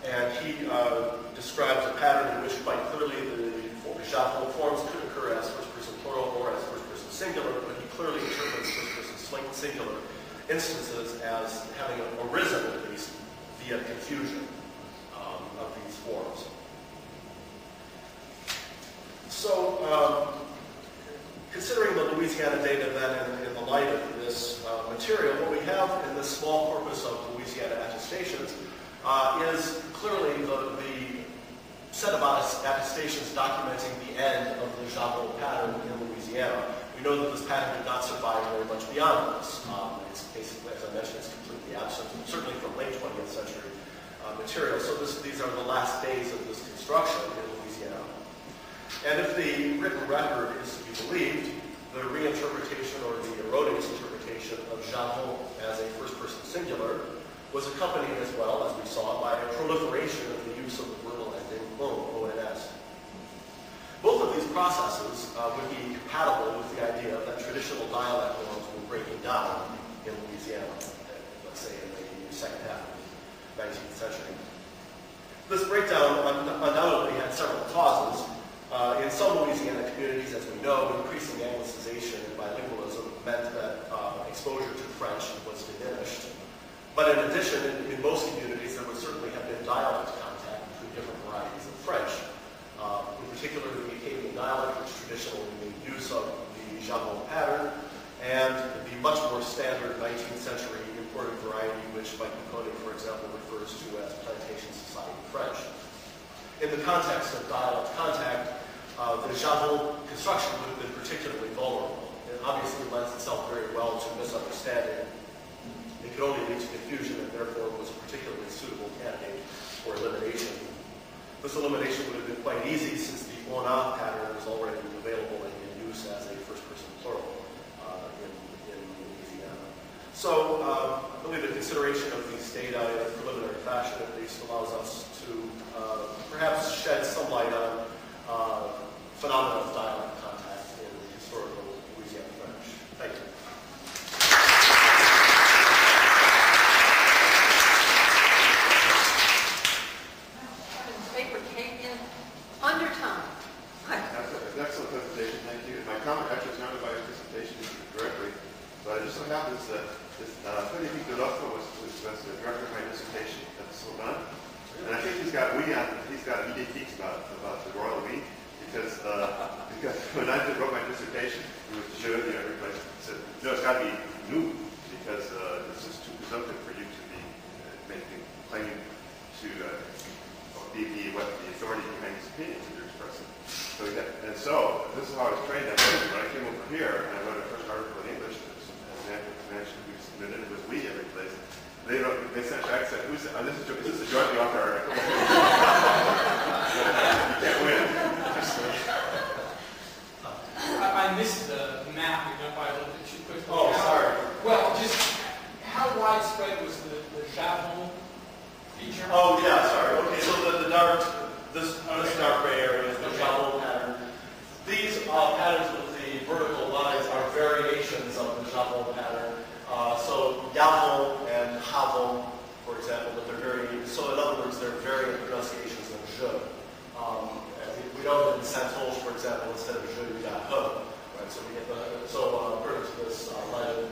And he describes a pattern in which quite clearly the Javon forms could occur as first-person plural or as first-person singular, but he clearly interprets first-person singular instances as having arisen, at least, via confusion of these forms. So, considering the Louisiana data then in the light of this material, what we have in this small corpus of Louisiana attestations is clearly the set of attestations documenting the end of the Javon pattern in Louisiana. We know that this pattern did not survive very much beyond this. It's basically, as I mentioned, it's completely absent, certainly from late 20th century material. So these are the last days of this construction in Louisiana. And if the written record is to be believed, the reinterpretation or the erroneous interpretation of Javon as a first-person singular was accompanied as well, as we saw, by a proliferation of the use of the verbal ending ONS. Both of these processes would be compatible with the idea that traditional dialect norms were breaking down in Louisiana, let's say in the second half of the 19th century. This breakdown undoubtedly had several causes. In some Louisiana communities, as we know, increasing anglicization and bilingualism meant that exposure to French was diminished. But in addition, in most communities, there would certainly have been dialect contact between different varieties of French. In particular, the Acadian dialect, which traditionally made use of the Javon pattern, and the much more standard 19th century imported variety, which Mike McConey, for example, refers to as plantation society French. In the context of dialect contact, the Javon construction would have been particularly vulnerable. It obviously lends itself very well to misunderstanding. It could only lead to confusion and therefore was a particularly suitable candidate for elimination. This elimination would have been quite easy since the ONA pattern was already available and in use as a first-person plural in Louisiana. So I believe the consideration of these data in a preliminary fashion at least allows us to perhaps shed some light on phenomena of dialect contact in historical Louisiana French. Thank you. Undertone. That's an excellent presentation, thank you. My comment actually is not about your presentation directly, but it just so happens that Frédéric Delofo was the director of my dissertation at the Sorbonne, and I think he's got idée fixe about the royal we, because when I wrote my dissertation, it was je, everybody said, no, it's got to be nous, because this is too presumptive for you to be claiming to be the authority behind his opinions that you're expressing. So this is how I was trained. When I came over here and I wrote a first article in English, and managed to be submitted, it was we every place. They sent back and said, this is a jointly authored article. You can't win. I missed the map. You went by a little bit too quickly. Oh, sorry. Well, just how widespread was the Javon feature? Oh, yeah, sorry. Okay, so this dark gray area is the Javon pattern. These patterns with the vertical lines are variations of the Javon pattern. So Yavon and Havon, for example, but they're very, so in other words, they're variant pronunciations of je. We know that in Santonge, for example, instead of je, we got he. Right? So we get according to this legend,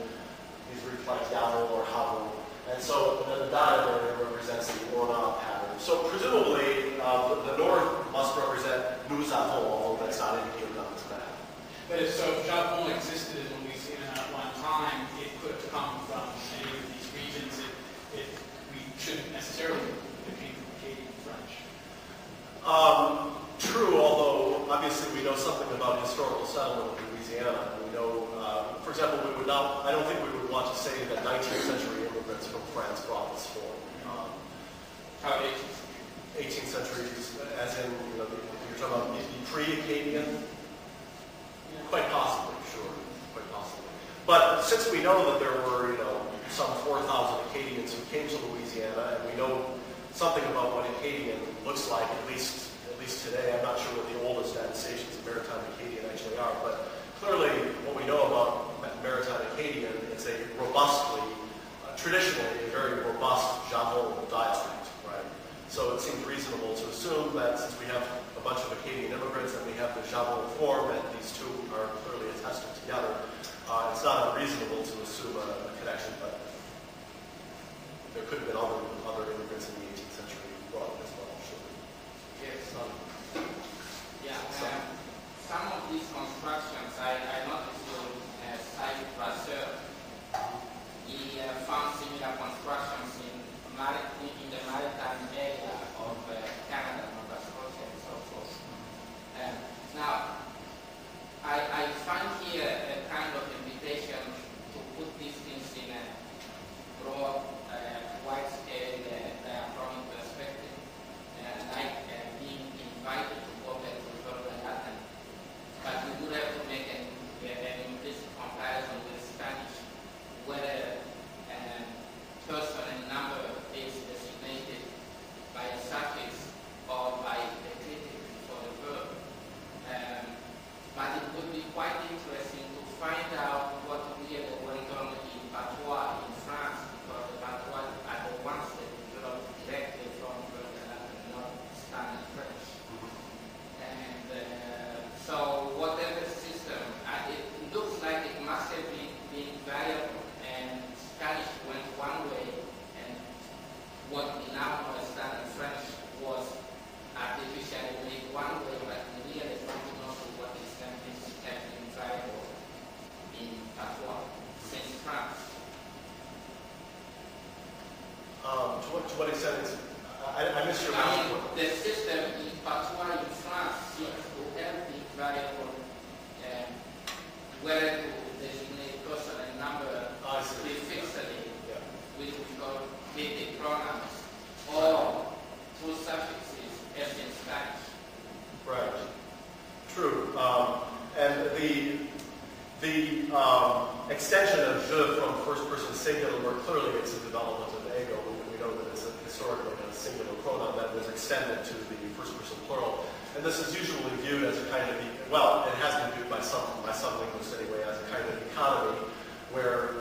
these reflect Yavon or Havon. And so the dotted area represents the ONA pattern. So presumably, the north must represent nous avons, although that's not indicated on this map. But if Javon existed in Louisiana at one time, it could have come from any of these regions. We shouldn't necessarily have came from Acadian French. True, although obviously we know something about historical settlement in Louisiana. We know, for example, I don't think we would want to say that 19th century immigrants from France brought this form. How 18th century? 18th century, as in, you're talking about the pre-Acadian? Yeah. Quite possibly, sure, quite possibly. But since we know that there were, some 4,000 Acadians who came to Louisiana, and we know something about what Acadian looks like, at least today. I'm not sure what the oldest attestations of Maritime Acadian actually are, but clearly what we know about Maritime Acadian is a robustly, traditionally a very robust Javon dialect, right? So it seems reasonable to assume that since we have a bunch of Acadian immigrants and we have the Javon form and these two are clearly attested together, it's not unreasonable to assume a connection, but there could have been other immigrants in the 18th century brought as well, sure. Yes. Some of these constructions, I noticed you cited Brasseur. He found similar constructions in the maritime area of Canada, Nova Scotia, and so forth. Now, I find here a kind of invitation to put these things in a broad, wide-scale, diachronic perspective, like being invited to go back to further Latin. But we would have to make an implicit comparison with Spanish, whether person and number is designated by a suffix or by a critic for the verb. But it would be quite interesting to find out what really went on in patois in France, because the patois are the ones that developed directly from Latin, not standard French. And so whatever system, it looks like it must have been variable, and Spanish went one way, and what we now know as standard French was artificially made one way, but we really don't know to what extent this has been variable in patois since France. To what extent is, I missed your last one. The system in patois in France seems to have been variable, whether to designate person and number prefixally, which we call dative pronouns, or through suffixes, as in Spanish. Right. True. And the extension of je from first person singular, where clearly it's a development of ego, we know that it's historically a singular pronoun that was extended to the first person plural. And this is usually viewed as a kind of, well, it has been viewed by some linguists anyway, as a kind of economy, where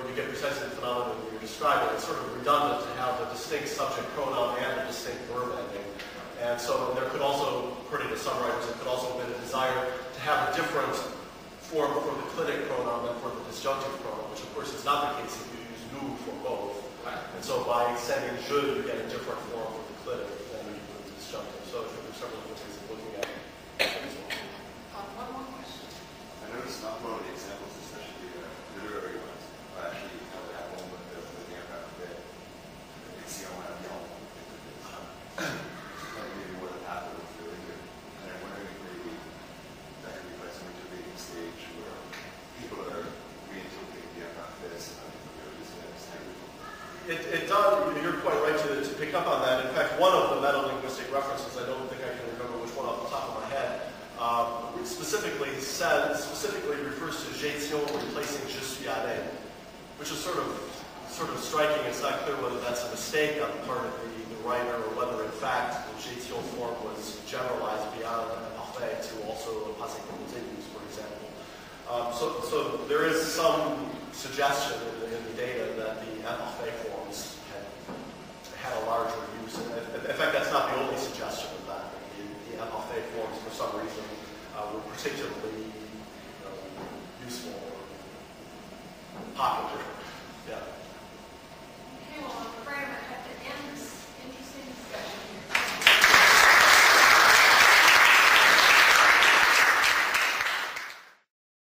you get precisely the phenomenon that you're describing. It's sort of redundant to have a distinct subject pronoun and a distinct verb ending. And so there could also, according to some writers, it could also have been a desire to have a different form for the clinic pronoun than for the disjunctive pronoun, which of course is not the case if you use nous for both. Right. And so by extending je, you get a different form for the clinic than you do for the disjunctive. So I think there's several different ways of looking at it. One more question. I noticed not one of the examples, especially literary ones, are actually how it happened with the aircraft bit. It's the only maybe more than half of it was really good. And I'm wondering if maybe that could be like something to reading stage where people that are reinterpreting the aircraft bits and really just understanding. It does, you're quite right to pick up on that. In fact, one of the meta-linguistic references, I don't think I can remember which one off the top of my head, specifically refers to j'étais replacing je suis allé, which is sort of striking. It's not clear whether that's a mistake on the part of the writer or whether in fact the j'étais form was generalized beyond parfait to also a passé continuous, for example. So there is some suggestion in the data that the imparfait forms had a larger